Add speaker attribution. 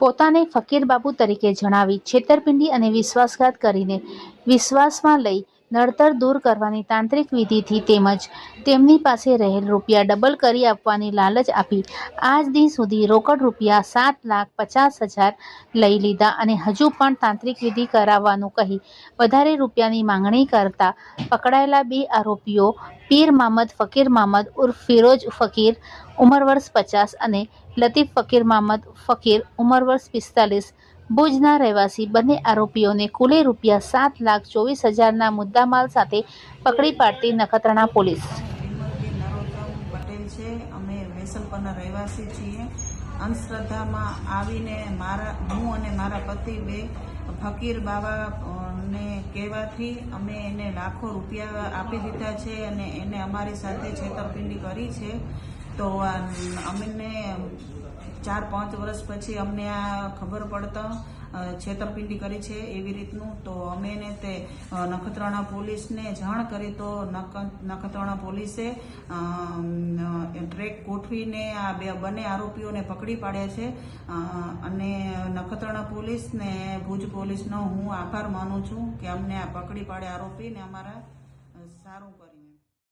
Speaker 1: પોતાને ફકીરબાબુ તરીકે જણાવી છેતરપિંડી અને વિશ્વાસઘાત કરીને વિશ્વાસમાં લઈ નડતર દૂર કરવાની તાંત્રિક વિધિથી તેમજ તેમની પાસે રહેલ રૂપિયા ડબલ કરી આપવાની લાલચ આપી આજ દિન સુધી રોકડ રૂપિયા 7,50,000 લઈ લીધા અને હજુ પણ તાંત્રિક વિધિ કરાવવાનું કહી વધારે રૂપિયાની માંગણી કરતા પકડાયેલા બે આરોપીઓ પીર મામદ ફકીર મામદ ઉર્ફ ફિરોજ ફકીર ઉંમર વર્ષ 50 અને લતીફ ફકીર મામદ ફકીર ઉંમર વર્ષ 45 ભુજના રહેવાસી બંને આરોપીઓને કુલે રૂપિયા 7,24,000ના મુદ્દામાલ સાથે પકડી પાડતી નખત્રાણા પોલીસ
Speaker 2: પટેલ છે। અમે વેસલપરના રહેવાસી છીએ। અંધશ્રદ્ધામાં આવીને હું અને મારા પતિ બે ફકીર બાવાને કહેવાથી અમે એને લાખો રૂપિયા આપી દીધા છે અને એને અમારી સાથે છેતરપિંડી કરી છે। તો અમને 4-5 વર્ષ પછી અમને આ ખબર પડતા છેતરપિંડી કરી છે એવી રીતનું, તો અમે એને તે નખત્રાણા પોલીસને જાણ કરી તો નખત્રાણા પોલીસે ટ્રેક ગોઠવીને આ બંને આરોપીઓને પકડી પાડ્યા છે અને નખત્રાણા પોલીસ ને ભુજ પોલીસનો હું આભાર માનું છું કે અમને આ પકડી પાડ્યા આરોપીને અમારા સારું કર્યું।